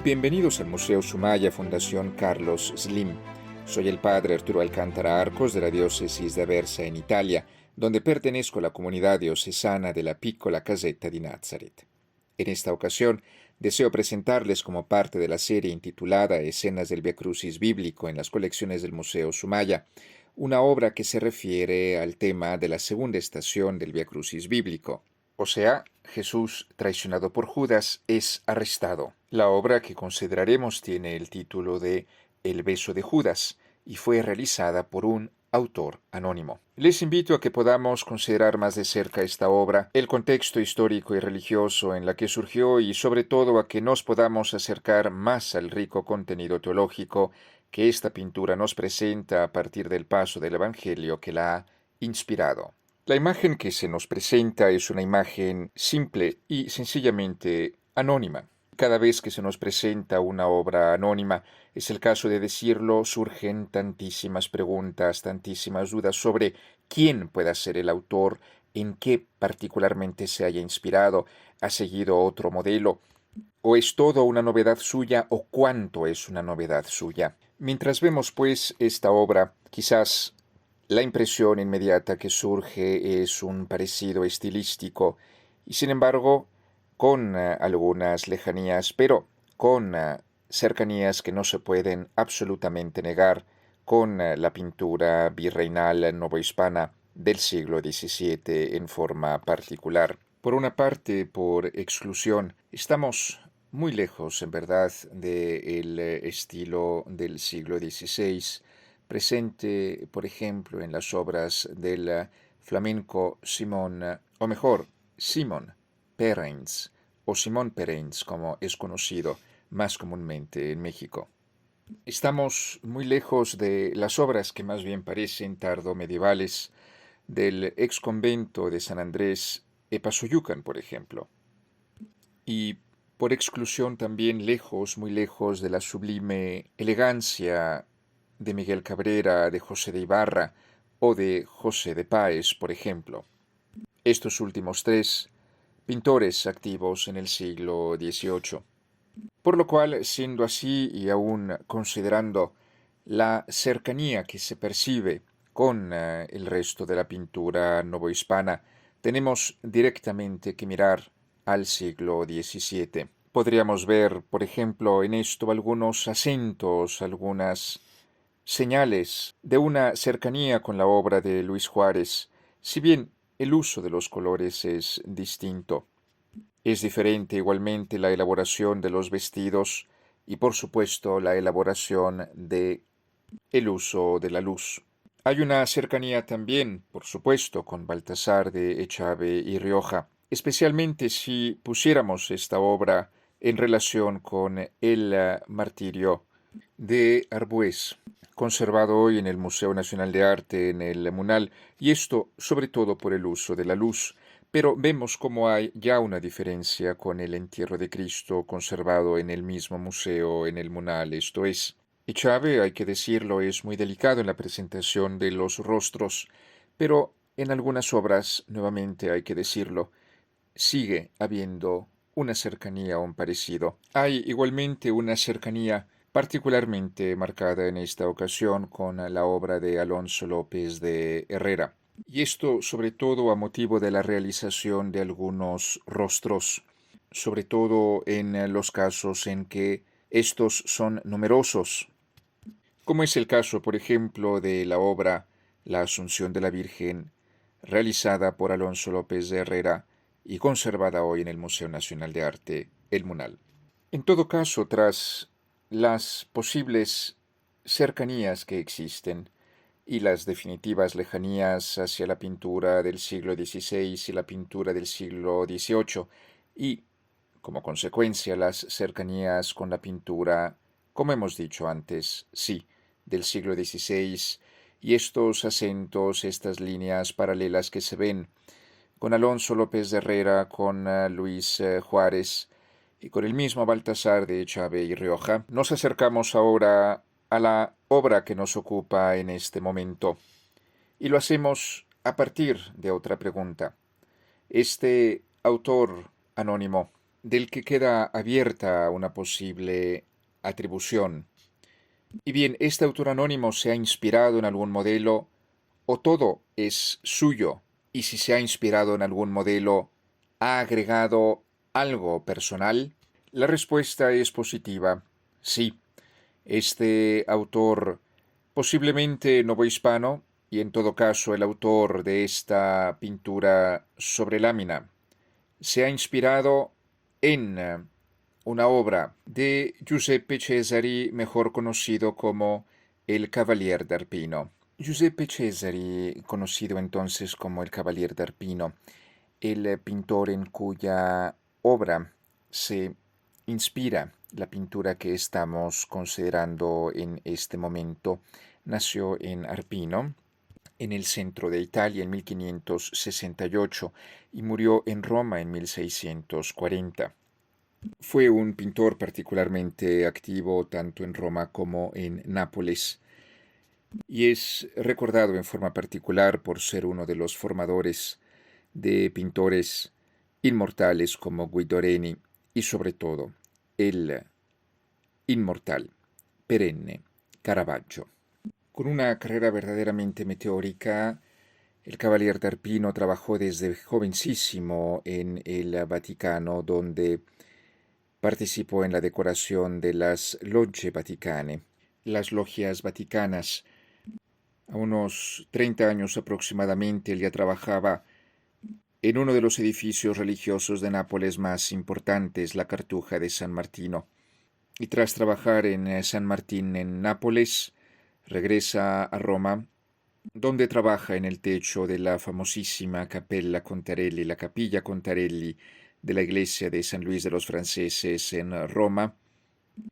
Bienvenidos al Museo Sumaya Fundación Carlos Slim. Soy el padre Arturo Alcántara Arcos de la diócesis de Aversa en Italia, donde pertenezco a la comunidad diocesana de la Piccola Casetta di Nazaret. En esta ocasión, deseo presentarles como parte de la serie intitulada Escenas del Via Crucis bíblico en las colecciones del Museo Sumaya, una obra que se refiere al tema de la segunda estación del Via Crucis bíblico. O sea, Jesús, traicionado por Judas, es arrestado. La obra que consideraremos tiene el título de El beso de Judas y fue realizada por un autor anónimo. Les invito a que podamos considerar más de cerca esta obra, el contexto histórico y religioso en la que surgió y sobre todo a que nos podamos acercar más al rico contenido teológico que esta pintura nos presenta a partir del paso del Evangelio que la ha inspirado. La imagen que se nos presenta es una imagen simple y sencillamente anónima. Cada vez que se nos presenta una obra anónima, es el caso de decirlo, surgen tantísimas preguntas, tantísimas dudas sobre quién pueda ser el autor, en qué particularmente se haya inspirado, ha seguido otro modelo, o es todo una novedad suya o cuánto es una novedad suya. Mientras vemos pues esta obra, quizás la impresión inmediata que surge es un parecido estilístico y sin embargo con algunas lejanías, pero con cercanías que no se pueden absolutamente negar con la pintura virreinal novohispana del siglo XVII en forma particular. Por una parte, por exclusión, estamos muy lejos, en verdad, del estilo del siglo XVI, presente, por ejemplo, en las obras del flamenco Simón, o mejor, Simón Perens, o Simón Perens, como es conocido más comúnmente en México. Estamos muy lejos de las obras que más bien parecen tardomedievales del ex convento de San Andrés Epazoyucan, por ejemplo. Y por exclusión también lejos, muy lejos de la sublime elegancia de Miguel Cabrera, de José de Ibarra o de José de Páez, por ejemplo. Estos últimos tres pintores activos en el siglo XVIII. Por lo cual, siendo así y aún considerando la cercanía que se percibe con el resto de la pintura novohispana, tenemos directamente que mirar al siglo XVII. Podríamos ver, por ejemplo, en esto algunos acentos, algunas señales de una cercanía con la obra de Luis Juárez, si bien el uso de los colores es distinto. Es diferente igualmente la elaboración de los vestidos y por supuesto la elaboración de el uso de la luz. Hay una cercanía también, por supuesto, con Baltasar de Echave y Rioja, especialmente si pusiéramos esta obra en relación con el martirio de Arbués, conservado hoy en el Museo Nacional de Arte en el Munal, y esto sobre todo por el uso de la luz. Pero vemos cómo hay ya una diferencia con el entierro de Cristo conservado en el mismo museo en el Munal, esto es. Echave, hay que decirlo, es muy delicado en la presentación de los rostros, pero en algunas obras, nuevamente hay que decirlo, sigue habiendo una cercanía o un parecido. Hay igualmente una cercanía particularmente marcada en esta ocasión con la obra de Alonso López de Herrera. Y esto sobre todo a motivo de la realización de algunos rostros, sobre todo en los casos en que estos son numerosos, como es el caso, por ejemplo, de la obra La Asunción de la Virgen, realizada por Alonso López de Herrera y conservada hoy en el Museo Nacional de Arte, el Munal. En todo caso, tras las posibles cercanías que existen y las definitivas lejanías hacia la pintura del siglo XVI y la pintura del siglo XVIII, y, como consecuencia, las cercanías con la pintura, como hemos dicho antes, sí, del siglo XVI, y estos acentos, estas líneas paralelas que se ven con Alonso López de Herrera, con Luis Juárez y con el mismo Baltasar de Echave y Rioja, nos acercamos ahora a la obra que nos ocupa en este momento. Y lo hacemos a partir de otra pregunta. Este autor anónimo, del que queda abierta una posible atribución. Y bien, este autor anónimo se ha inspirado en algún modelo o todo es suyo, y si se ha inspirado en algún modelo, ¿ha agregado algo personal? La respuesta es positiva. Sí, este autor, posiblemente novohispano, y en todo caso el autor de esta pintura sobre lámina, se ha inspirado en una obra de Giuseppe Cesari, mejor conocido como el Cavalier d'Arpino. Giuseppe Cesari, conocido entonces como el Cavalier d'Arpino, el pintor en cuya obra se inspira la pintura que estamos considerando en este momento, nació en Arpino, en el centro de Italia en 1568 y murió en Roma en 1640. Fue un pintor particularmente activo tanto en Roma como en Nápoles y es recordado en forma particular por ser uno de los formadores de pintores inmortales como Guido Reni y sobre todo el inmortal, perenne Caravaggio. Con una carrera verdaderamente meteórica, el Cavalier d'Arpino trabajó desde jovencísimo en el Vaticano, donde participó en la decoración de las Logge Vaticane, las logias vaticanas. A unos 30 años aproximadamente, él ya trabajaba en uno de los edificios religiosos de Nápoles más importantes, la Cartuja de San Martino. Y tras trabajar en San Martín en Nápoles, regresa a Roma, donde trabaja en el techo de la famosísima Capella Contarelli, la Capilla Contarelli de la iglesia de San Luis de los Franceses en Roma,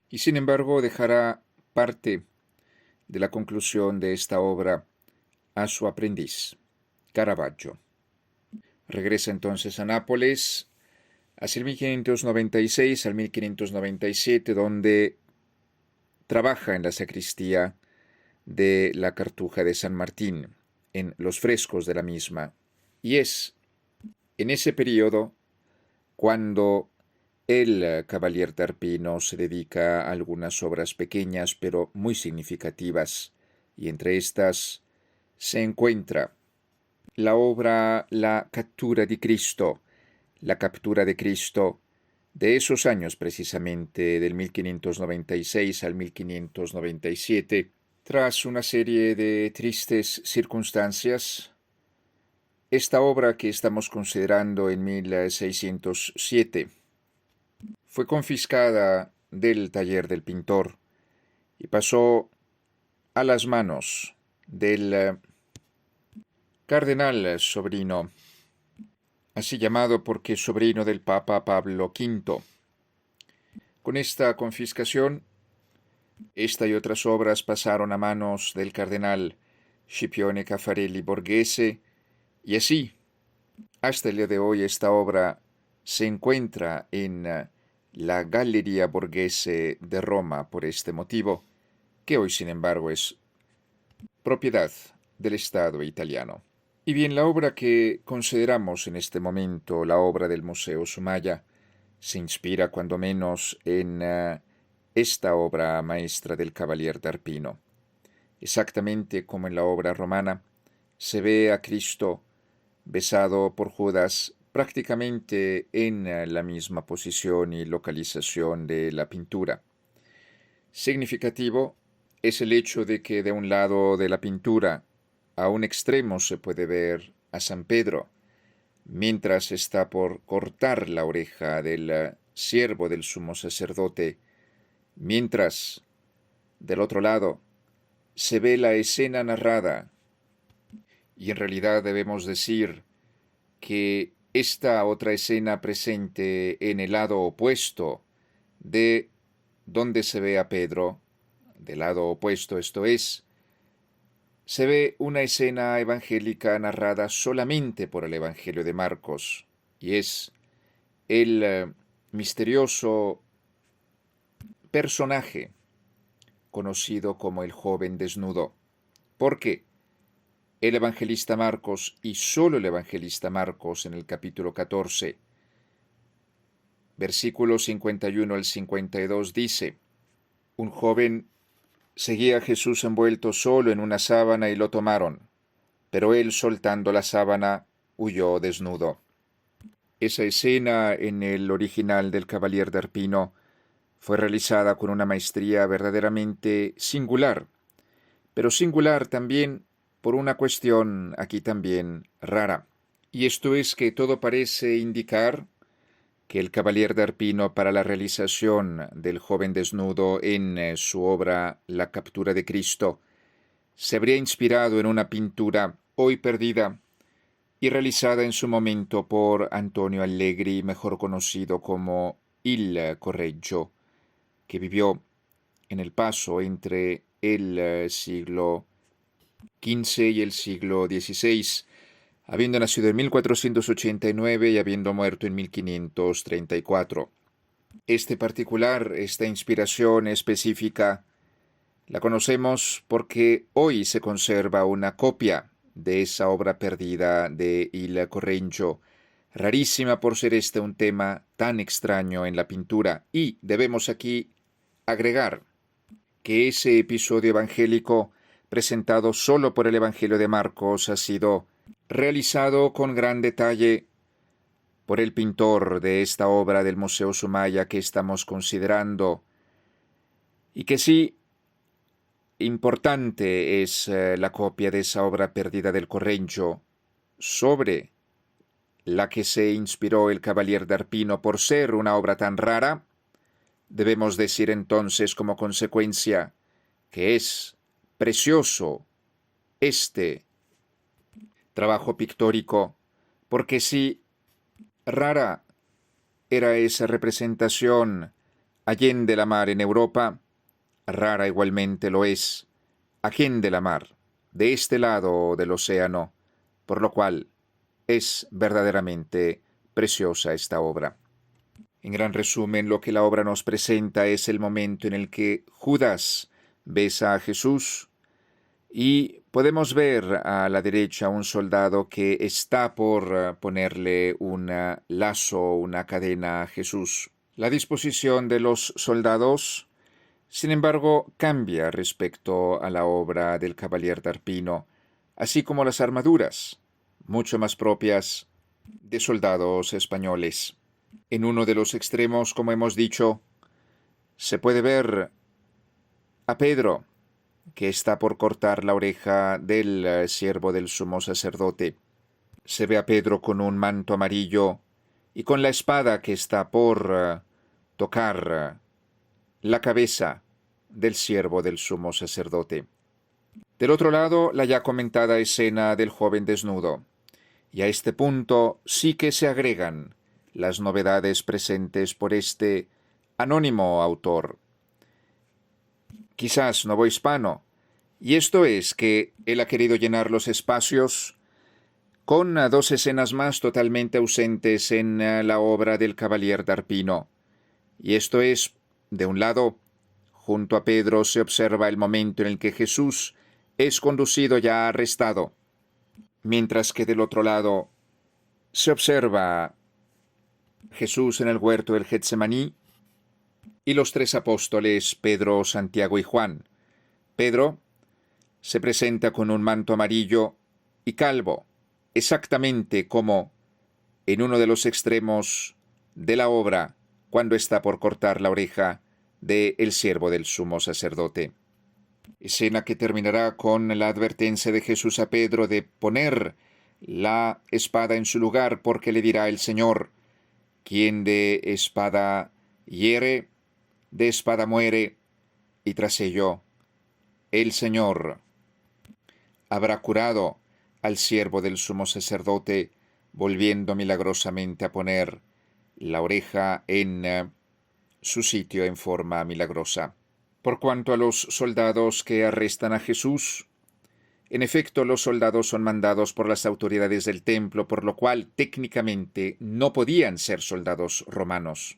y sin embargo dejará parte de la conclusión de esta obra a su aprendiz, Caravaggio. Regresa entonces a Nápoles hacia el 1596 al 1597, donde trabaja en la sacristía de la Cartuja de San Martín, en los frescos de la misma. Y es en ese periodo cuando el Cavalier d'Arpino se dedica a algunas obras pequeñas pero muy significativas, y entre estas se encuentra la obra La captura di Cristo, la captura de Cristo, de esos años precisamente, del 1596 al 1597, tras una serie de tristes circunstancias. Esta obra que estamos considerando en 1607 fue confiscada del taller del pintor y pasó a las manos del cardenal sobrino, así llamado porque es sobrino del Papa Pablo V. Con esta confiscación, esta y otras obras pasaron a manos del cardenal Scipione Caffarelli Borghese, y así, hasta el día de hoy, esta obra se encuentra en la Galleria Borghese de Roma por este motivo, que hoy, sin embargo, es propiedad del Estado italiano. Y bien, la obra que consideramos en este momento, la obra del Museo Sumaya, se inspira cuando menos en esta obra maestra del Cavalier d'Arpino. Exactamente como en la obra romana, se ve a Cristo besado por Judas prácticamente en la misma posición y localización de la pintura. Significativo es el hecho de que de un lado de la pintura, a un extremo, se puede ver a San Pedro, mientras está por cortar la oreja del siervo del sumo sacerdote, mientras, del otro lado, se ve la escena narrada, y en realidad debemos decir que esta otra escena presente en el lado opuesto de donde se ve a Pedro, del lado opuesto, esto es, se ve una escena evangélica narrada solamente por el Evangelio de Marcos, y es el misterioso personaje conocido como el joven desnudo. ¿Por qué? El evangelista Marcos, y solo el evangelista Marcos, en el capítulo 14, versículos 51 al 52 dice: Un joven seguía a Jesús envuelto solo en una sábana y lo tomaron, pero él, soltando la sábana, huyó desnudo. Esa escena en el original del Cavalier d'Arpino fue realizada con una maestría verdaderamente singular, pero singular también por una cuestión aquí también rara. Y esto es que todo parece indicar que el Cavalier d'Arpino, para la realización del joven desnudo en su obra La captura de Cristo, se habría inspirado en una pintura hoy perdida y realizada en su momento por Antonio Allegri, mejor conocido como Il Correggio, que vivió en el paso entre el siglo XV y el siglo XVI, habiendo nacido en 1489 y habiendo muerto en 1534. Esta inspiración específica, la conocemos porque hoy se conserva una copia de esa obra perdida de Il Correggio, rarísima por ser este un tema tan extraño en la pintura, y debemos aquí agregar que ese episodio evangélico presentado solo por el Evangelio de Marcos ha sido realizado con gran detalle por el pintor de esta obra del Museo Sumaya que estamos considerando, y que sí, importante es la copia de esa obra perdida del Correggio, sobre la que se inspiró el Cavalier d'Arpino por ser una obra tan rara. Debemos decir entonces como consecuencia que es precioso este trabajo pictórico, porque si rara era esa representación allende la mar en Europa, rara igualmente lo es allende la mar, de este lado del océano, por lo cual es verdaderamente preciosa esta obra. En gran resumen, lo que la obra nos presenta es el momento en el que Judas besa a Jesús y podemos ver a la derecha un soldado que está por ponerle un lazo, una cadena a Jesús. La disposición de los soldados, sin embargo, cambia respecto a la obra del Cavalier d'Arpino, así como las armaduras, mucho más propias de soldados españoles. En uno de los extremos, como hemos dicho, se puede ver a Pedro, que está por cortar la oreja del siervo del sumo sacerdote. Se ve a Pedro con un manto amarillo y con la espada que está por tocar la cabeza del siervo del sumo sacerdote. Del otro lado, la ya comentada escena del joven desnudo. Y a este punto sí que se agregan las novedades presentes por este anónimo autor, quizás novohispano, y esto es que él ha querido llenar los espacios con dos escenas más totalmente ausentes en la obra del Cavalier d'Arpino. Y esto es, de un lado, junto a Pedro se observa el momento en el que Jesús es conducido ya arrestado, mientras que del otro lado se observa Jesús en el huerto del Getsemaní y los tres apóstoles Pedro, Santiago y Juan. Pedro se presenta con un manto amarillo y calvo, exactamente como en uno de los extremos de la obra cuando está por cortar la oreja de el siervo del sumo sacerdote. Escena que terminará con la advertencia de Jesús a Pedro de poner la espada en su lugar, porque le dirá el Señor: quien de espada hiere, de espada muere, y tras ello el Señor habrá curado al siervo del sumo sacerdote, volviendo milagrosamente a poner la oreja en su sitio en forma milagrosa. Por cuanto a los soldados que arrestan a Jesús, en efecto, los soldados son mandados por las autoridades del templo, por lo cual técnicamente no podían ser soldados romanos.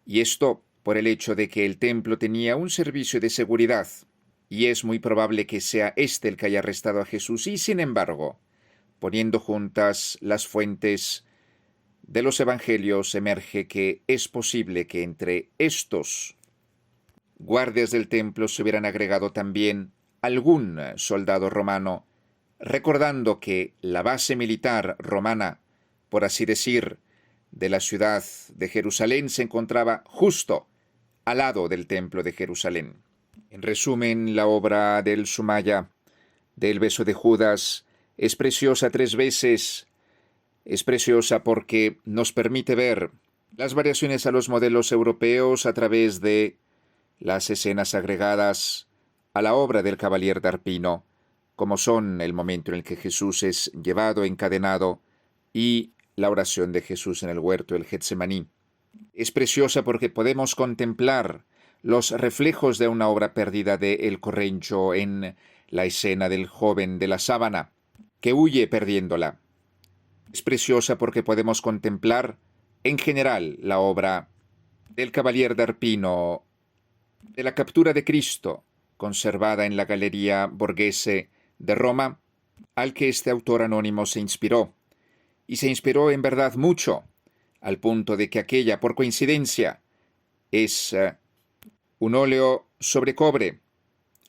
Y esto por el hecho de que el templo tenía un servicio de seguridad, y es muy probable que sea este el que haya arrestado a Jesús, y sin embargo, poniendo juntas las fuentes, de los evangelios emerge que es posible que entre estos guardias del templo se hubieran agregado también algún soldado romano, recordando que la base militar romana, por así decir, de la ciudad de Jerusalén se encontraba justo al lado del templo de Jerusalén. En resumen, la obra del Sumaya, del beso de Judas, es preciosa 3 veces. Es preciosa porque nos permite ver las variaciones a los modelos europeos a través de las escenas agregadas a la obra del Cavalier d'Arpino, como son el momento en el que Jesús es llevado encadenado y la oración de Jesús en el huerto del Getsemaní. Es preciosa porque podemos contemplar los reflejos de una obra perdida de El Correncho en la escena del joven de la sábana, que huye perdiéndola. Es preciosa porque podemos contemplar en general la obra del Cavalier d'Arpino, de la captura de Cristo, conservada en la Galería Borghese de Roma, al que este autor anónimo se inspiró. Y se inspiró en verdad mucho, al punto de que aquella, por coincidencia, es un óleo sobre cobre,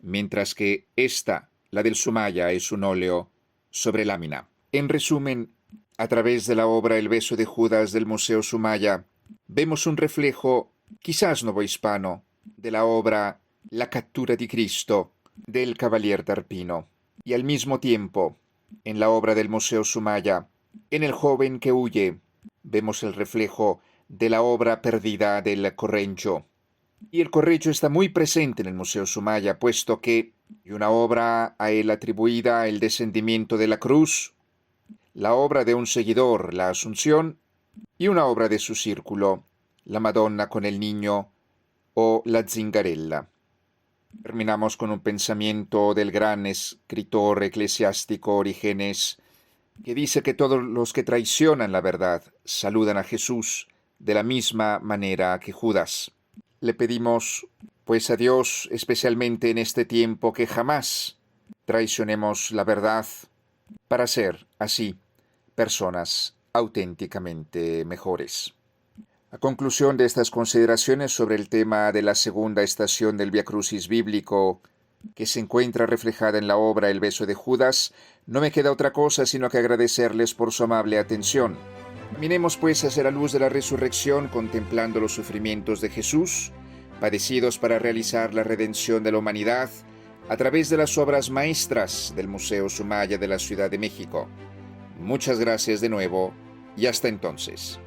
mientras que esta, la del Sumaya, es un óleo sobre lámina. En resumen, a través de la obra El beso de Judas del Museo Sumaya, vemos un reflejo, quizás novohispano, de la obra La cattura di Cristo del Cavalier d'Arpino. Y al mismo tiempo, en la obra del Museo Sumaya, en el joven que huye, vemos el reflejo de la obra perdida del Correncho. Y el Correncho está muy presente en el Museo Sumaya, puesto que hay una obra a él atribuida, El descendimiento de la cruz, la obra de un seguidor, La Asunción, y una obra de su círculo, La Madonna con el niño o La Zingarella. Terminamos con un pensamiento del gran escritor eclesiástico Orígenes, que dice que todos los que traicionan la verdad saludan a Jesús de la misma manera que Judas. Le pedimos, pues, a Dios, especialmente en este tiempo, que jamás traicionemos la verdad para ser, así, personas auténticamente mejores. A conclusión de estas consideraciones sobre el tema de la segunda estación del Vía Crucis bíblico, que se encuentra reflejada en la obra El beso de Judas, no me queda otra cosa sino que agradecerles por su amable atención. Caminemos pues hacia la luz de la resurrección contemplando los sufrimientos de Jesús, padecidos para realizar la redención de la humanidad a través de las obras maestras del Museo Sumaya de la Ciudad de México. Muchas gracias de nuevo y hasta entonces.